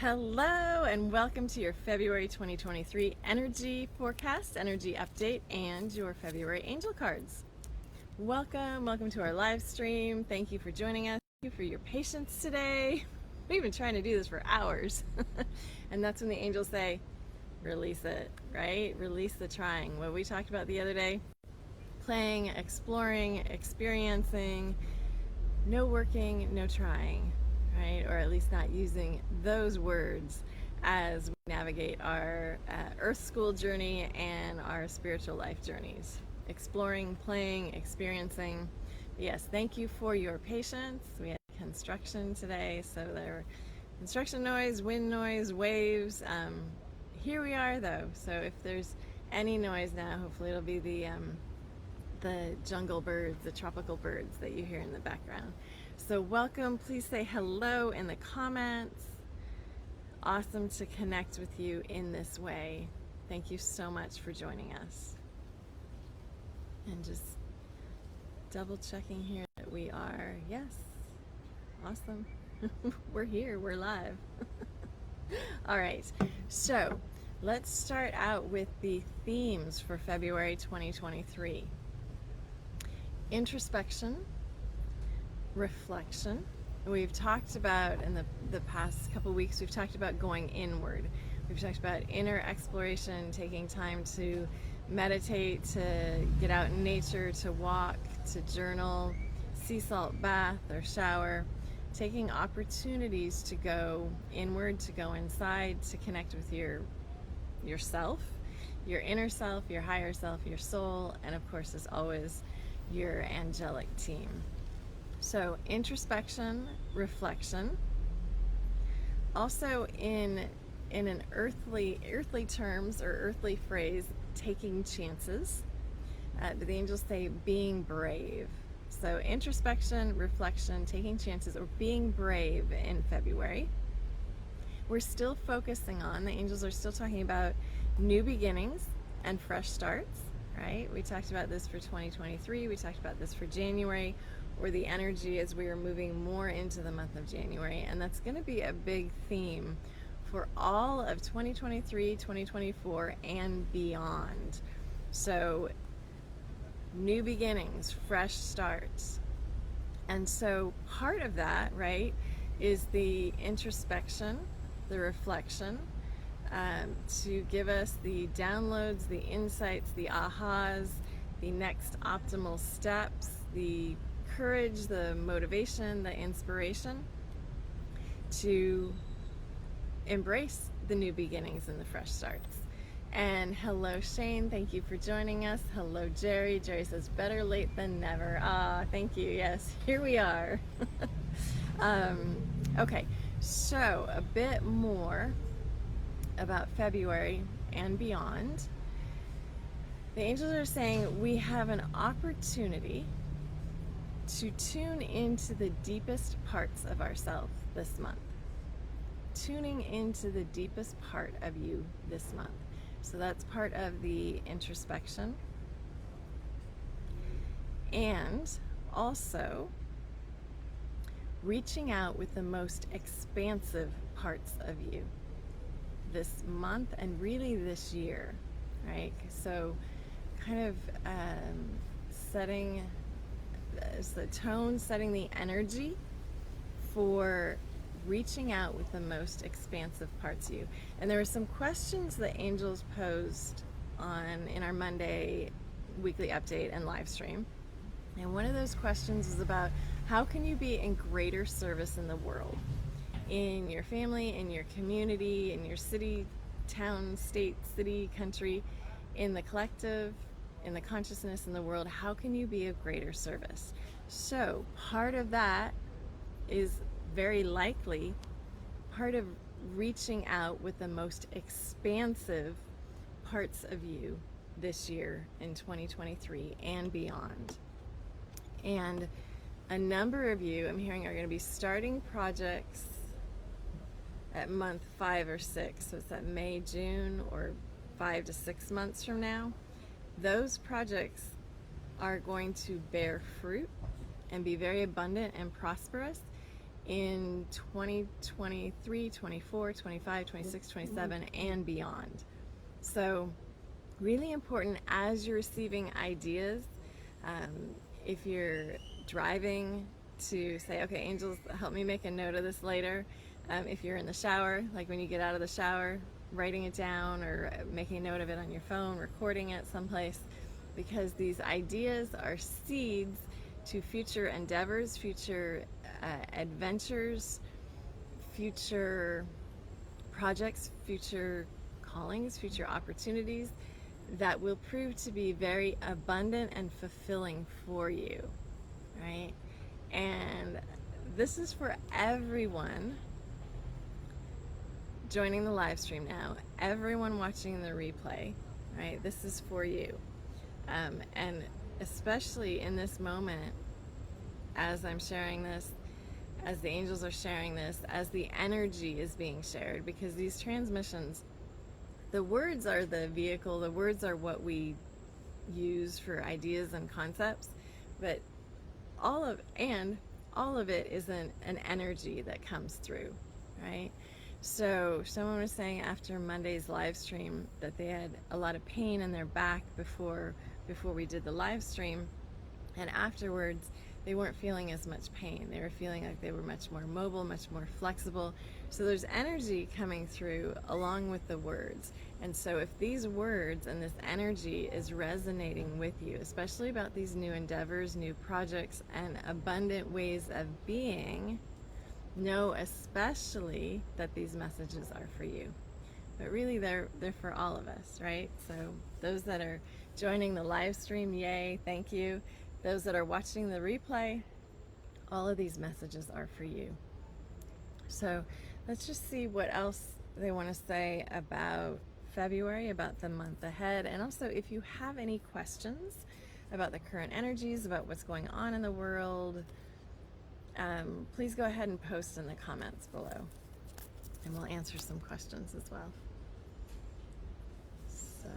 Hello and welcome to your February 2023 energy forecast, energy update, and your February angel cards. Welcome to our live stream. Thank you for joining us. Thank you for your patience today. We've been trying to do this for hours. And that's when the angels say, release it, right? Release the trying. What we talked about the other day, playing, exploring, experiencing, no working, no trying. Right? Or at least not using those words as we navigate our earth school journey and our spiritual life journeys. Exploring, playing, experiencing. Yes, thank you for your patience. We had construction today, so there were construction noise, wind noise, waves. Here we are though, so if there's any noise now, hopefully it'll be the jungle birds, the tropical birds that you hear in the background. So welcome, please say hello in the comments. Awesome to connect with you in this way. Thank you so much for joining us. And just double checking here that we are, yes, awesome. We're here, we're live. All right, so let's start out with the themes for February 2023. Introspection, reflection. We've talked about in the past couple weeks, we've talked about going inward. We've talked about inner exploration, taking time to meditate, to get out in nature, to walk, to journal, sea salt bath or shower, taking opportunities to go inward, to go inside, to connect with yourself, your inner self, your higher self, your soul, and of course, as always, your angelic team. So introspection, reflection. Also in an earthly terms or earthly phrase, taking chances. The angels say being brave. So introspection, reflection, taking chances, or being brave in February. We're still focusing on, the angels are still talking about new beginnings and fresh starts, right? We talked about this for 2023. We talked about this for January, or the energy as we are moving more into the month of January. And that's going to be a big theme for all of 2023, 2024, and beyond. So new beginnings, fresh starts. And so part of that, right, is the introspection, the reflection, to give us the downloads, the insights, the ahas, the next optimal steps, the courage, the motivation, the inspiration to embrace the new beginnings and the fresh starts. And hello Shane, thank you for joining us. Hello Jerry. Jerry says better late than never. Thank you. Yes, here we are. Okay, so a bit more about February and beyond. The angels are saying we have an opportunity to tune into the deepest parts of ourselves this month. Tuning into the deepest part of you this month. So that's part of the introspection. And also reaching out with the most expansive parts of you this month and really this year, right? So kind of setting the tone, setting the energy for reaching out with the most expansive parts of you. And there were some questions that angels posed in our Monday weekly update and live stream. And one of those questions was about how can you be in greater service in the world, in your family, in your community, in your city, town, state, city, country, in the collective, in the consciousness in the world. How can you be of greater service? So part of that is very likely part of reaching out with the most expansive parts of you this year in 2023 and beyond. And a number of you, I'm hearing, are going to be starting projects at month 5 or 6. So it's that May, June, or 5 to 6 months from now. Those projects are going to bear fruit and be very abundant and prosperous in 2023, 24, 25, 26, 27, and beyond. So really important as you're receiving ideas. If you're driving, to say, okay, angels, help me make a note of this later. If you're in the shower, like when you get out of the shower, writing it down or making a note of it on your phone, recording it someplace, because these ideas are seeds to future endeavors, future adventures, future projects, future callings, future opportunities that will prove to be very abundant and fulfilling for you, right? And this is for everyone joining the live stream now, everyone watching the replay, right? This is for you. And especially in this moment, as I'm sharing this, as the angels are sharing this, as the energy is being shared, because these transmissions, the words are the vehicle, the words are what we use for ideas and concepts, but all of it is an energy that comes through, right? So someone was saying after Monday's live stream that they had a lot of pain in their back before we did the live stream, and afterwards they weren't feeling as much pain. They were feeling like they were much more mobile, much more flexible. So there's energy coming through along with the words. And so if these words and this energy is resonating with you, especially about these new endeavors, new projects, and abundant ways of being, know especially that these messages are for you. But really they're for all of us, right? So those that are joining the live stream, yay, thank you. Those that are watching the replay, all of these messages are for you. So let's just see what else they want to say about February, about the month ahead. And also, if you have any questions about the current energies, about what's going on in the world, please go ahead and post in the comments below, and we'll answer some questions as well. So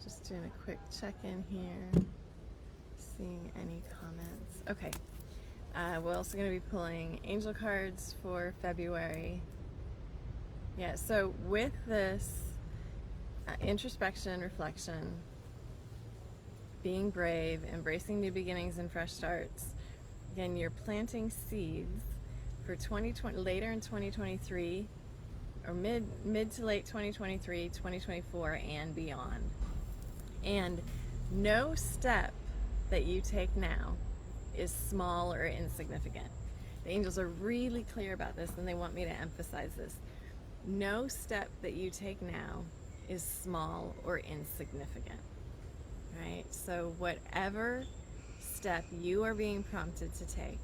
just doing a quick check-in here, seeing any comments. Okay, we're also going to be pulling angel cards for February. Yeah, so with this introspection, reflection, being brave, embracing new beginnings and fresh starts, again, you're planting seeds for 2020, later in 2023, or mid to late 2023, 2024, and beyond. And no step that you take now is small or insignificant. The angels are really clear about this, and they want me to emphasize this. No step that you take now is small or insignificant, right? So whatever step you are being prompted to take,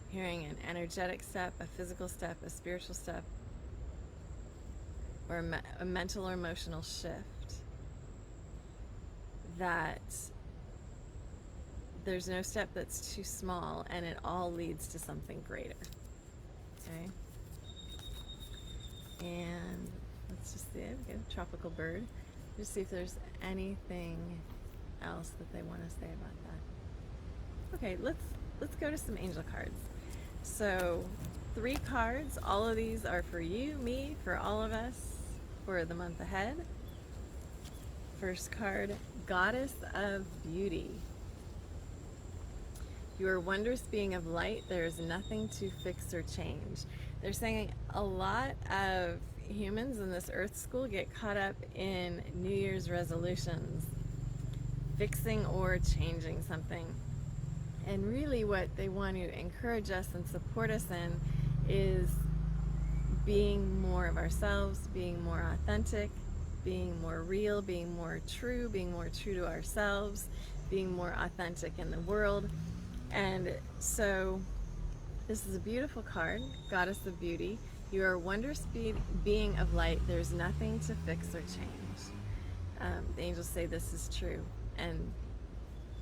hearing an energetic step, a physical step, a spiritual step, or a mental or emotional shift, that there's no step that's too small, and it all leads to something greater. Okay? And let's just see, we get a tropical bird. Just see if there's anything else that they want to say about that. Okay, let's go to some angel cards. So 3 cards, all of these are for you, me, for all of us, for the month ahead. First card, Goddess of Beauty. You are wondrous being of light. There is nothing to fix or change. They're saying a lot of humans in this earth school get caught up in New Year's resolutions, fixing or changing something. And really what they want to encourage us and support us in is being more of ourselves, being more authentic, being more real, being more true to ourselves, being more authentic in the world. And so this is a beautiful card, Goddess of Beauty. You are a wondrous being of light. There's nothing to fix or change. The angels say this is true. And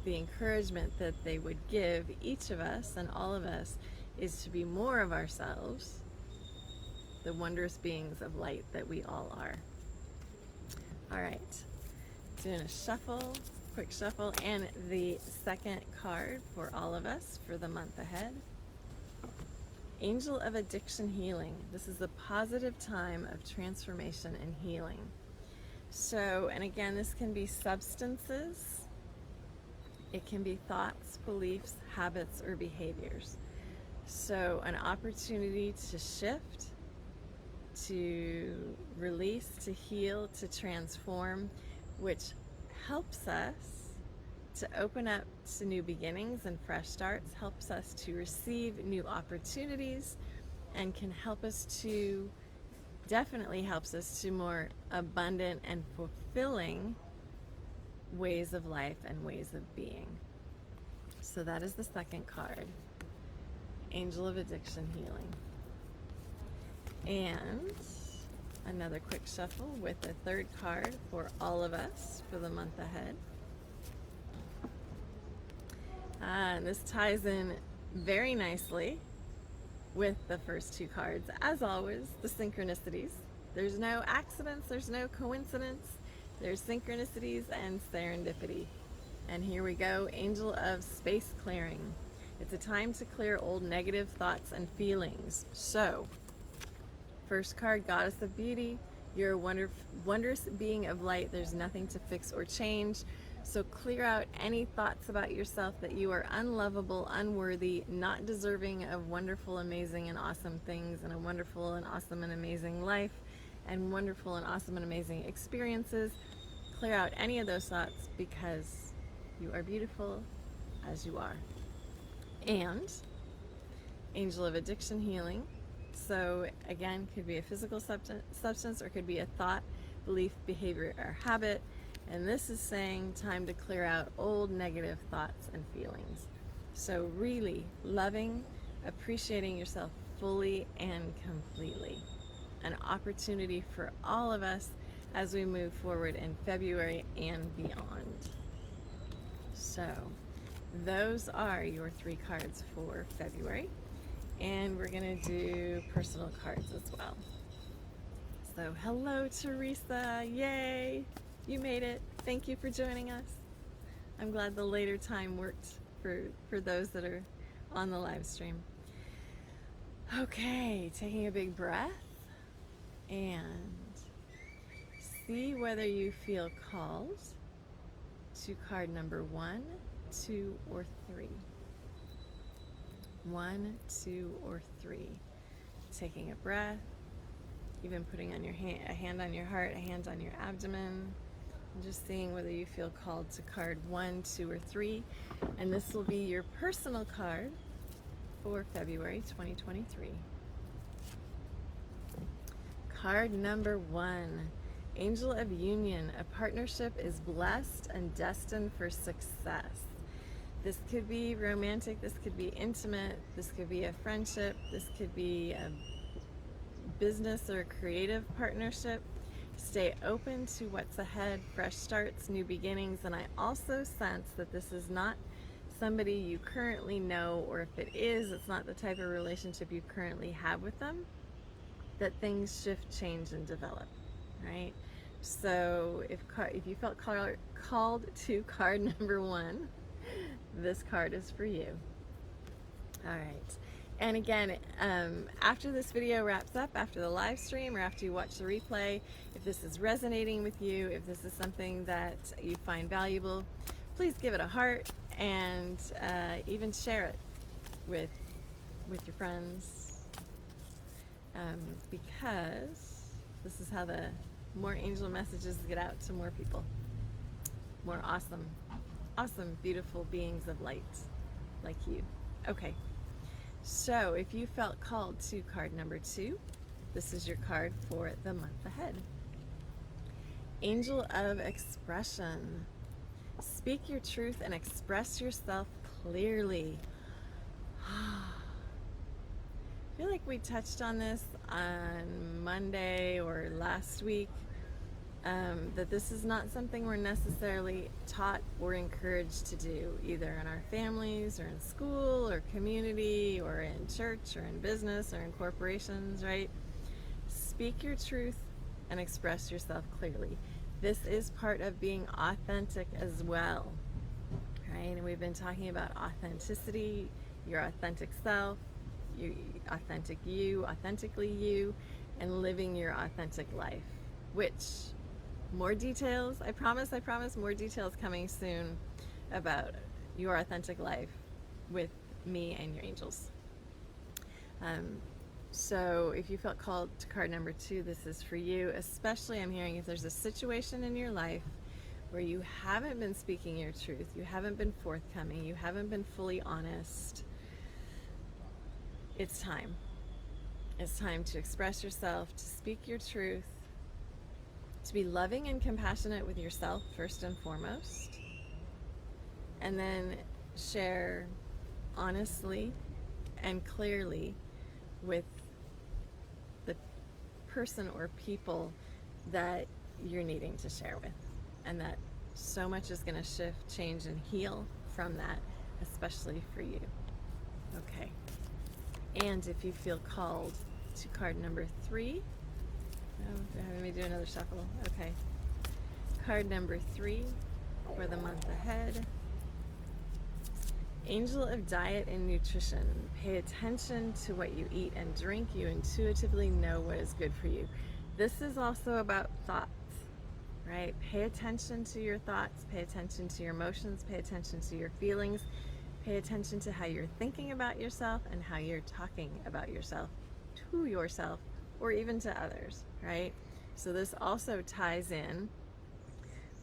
the encouragement that they would give each of us and all of us is to be more of ourselves, the wondrous beings of light that we all are. All right, doing a shuffle, quick shuffle, and the second card for all of us for the month ahead. Angel of Addiction Healing. This is a positive time of transformation and healing. So, and again, this can be substances, it can be thoughts, beliefs, habits, or behaviors. So, an opportunity to shift, to release, to heal, to transform, which helps us to open up to new beginnings and fresh starts, helps us to receive new opportunities, and can help us to, definitely helps us to more abundant and fulfilling ways of life and ways of being. So that is the second card, Angel of Addiction Healing. And another quick shuffle with the third card for all of us for the month ahead. And this ties in very nicely with the first two cards. As always, the synchronicities. There's no accidents, there's no coincidence. There's synchronicities and serendipity. And here we go, Angel of Space Clearing. It's a time to clear old negative thoughts and feelings. So, first card, Goddess of Beauty. You're a wondrous being of light. There's nothing to fix or change. So clear out any thoughts about yourself that you are unlovable, unworthy, not deserving of wonderful, amazing, and awesome things, and a wonderful and awesome and amazing life, and wonderful and awesome and amazing experiences. Clear out any of those thoughts because you are beautiful as you are. And Angel of Addiction Healing. So again, could be a physical substance or could be a thought, belief, behavior, or habit. And this is saying time to clear out old negative thoughts and feelings. So really loving, appreciating yourself fully and completely. An opportunity for all of us as we move forward in February and beyond. So those are your three cards for February. And we're going to do personal cards as well. So hello, Teresa. Yay! You made it. Thank you for joining us. I'm glad the later time worked for those that are on the live stream. Okay, taking a big breath and see whether you feel called to card number 1, 2, or 3. 1, 2, or 3. Taking a breath, even putting on your a hand on your heart, a hand on your abdomen. Just seeing whether you feel called to card 1, 2, or 3. And this will be your personal card for February 2023. Card number 1, Angel of Union. A partnership is blessed and destined for success. This could be romantic, this could be intimate, this could be a friendship, this could be a business or creative partnership. Stay open to what's ahead, fresh starts, new beginnings, and I also sense that this is not somebody you currently know, or if it is, it's not the type of relationship you currently have with them, that things shift, change, and develop, right? So if you felt called to card number 1, this card is for you. All right. And again, after this video wraps up, after the live stream or after you watch the replay, if this is resonating with you, if this is something that you find valuable, please give it a heart and even share it with your friends, because this is how the more angel messages get out to more people, more awesome, beautiful beings of light like you. Okay. So if you felt called to card number 2, this is your card for the month ahead. Angel of Expression. Speak your truth and express yourself clearly. I feel like we touched on this on Monday or last week, that this is not something we're necessarily taught or encouraged to do, either in our families or in school or community or in church or in business or in corporations, right? Speak your truth and express yourself clearly. This is part of being authentic as well, right? And we've been talking about authenticity, your authentic self, authentically you, and living your authentic life. Which, more details, I promise, more details coming soon about your authentic life with me and your angels. So if you felt called to card number 2, this is for you. Especially, I'm hearing, if there's a situation in your life where you haven't been speaking your truth, you haven't been forthcoming, you haven't been fully honest, it's time. It's time to express yourself, to speak your truth, to be loving and compassionate with yourself first and foremost, and then share honestly and clearly with the person or people that you're needing to share with, and that so much is going to shift, change, and heal from that, especially for you. Okay. And if you feel called to card number 3, oh, they're having me do another shuffle. Okay. Card number 3 for the month ahead. Angel of Diet and Nutrition. Pay attention to what you eat and drink. You intuitively know what is good for you. This is also about thoughts, right? Pay attention to your thoughts. Pay attention to your emotions. Pay attention to your feelings. Pay attention to how you're thinking about yourself and how you're talking about yourself to yourself or even to others, right? So this also ties in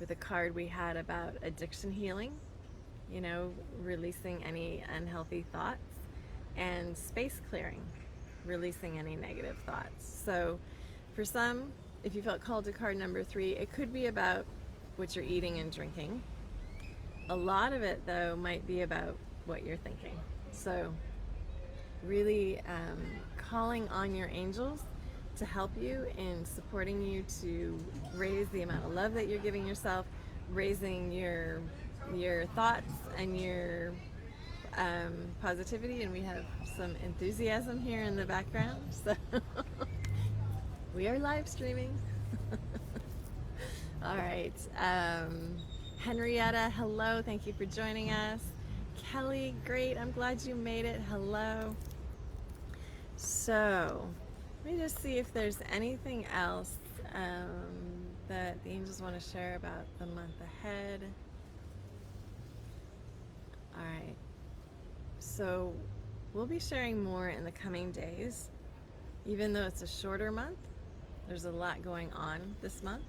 with a card we had about addiction healing, you know, releasing any unhealthy thoughts, and space clearing, releasing any negative thoughts. So for some, if you felt called to card number 3, it could be about what you're eating and drinking. A lot of it, though, might be about what you're thinking. So really calling on your angels to help you in supporting you to raise the amount of love that you're giving yourself, raising your thoughts and your positivity. And we have some enthusiasm here in the background, so we are live streaming. All right. Henrietta, hello, thank you for joining us. Kelly, great, I'm glad you made it. Hello. So let me just see if there's anything else that the angels want to share about the month ahead. All right, so we'll be sharing more in the coming days. Even though it's a shorter month, there's a lot going on this month.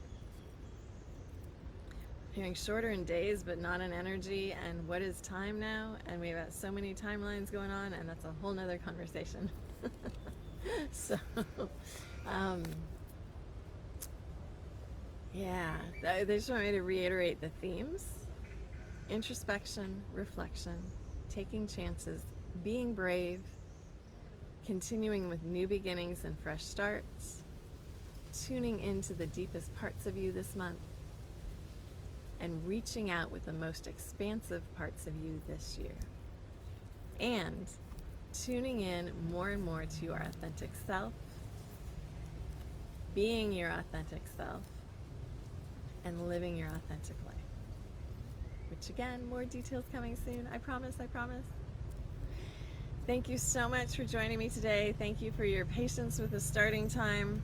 Hearing shorter in days, but not in energy, and what is time now? And we've got so many timelines going on, and that's a whole nother conversation. So, yeah, they just want me to reiterate the themes: introspection, reflection, taking chances, being brave, continuing with new beginnings and fresh starts, tuning into the deepest parts of you this month, and reaching out with the most expansive parts of you this year. And tuning in more and more to your authentic self, being your authentic self, and living your authentic life. Which again, more details coming soon. I promise, I promise. Thank you so much for joining me today. Thank you for your patience with the starting time.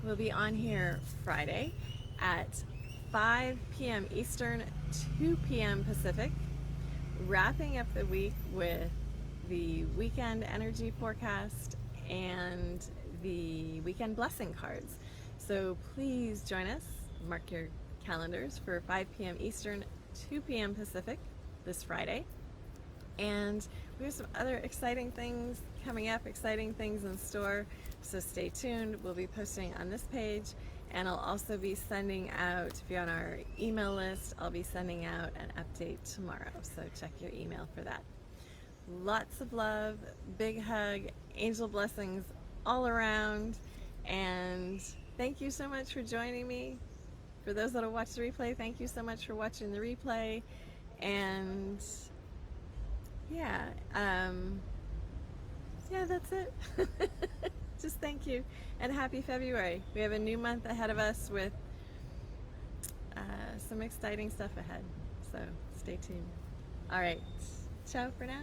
We'll be on here Friday at 5 p.m. Eastern, 2 p.m. Pacific, wrapping up the week with the weekend energy forecast and the weekend blessing cards. So please join us. Mark your calendars for 5 p.m. Eastern, 2 p.m. Pacific this Friday. And we have some other exciting things coming up, exciting things in store. So stay tuned. We'll be posting on this page. And I'll also be sending out, if you're on our email list, I'll be sending out an update tomorrow. So check your email for that. Lots of love, big hug, angel blessings all around. And thank you so much for joining me. For those that will watch the replay, thank you so much for watching the replay. And yeah, that's it. Just thank you, and happy February. We have a new month ahead of us with some exciting stuff ahead, so stay tuned. All right, ciao for now.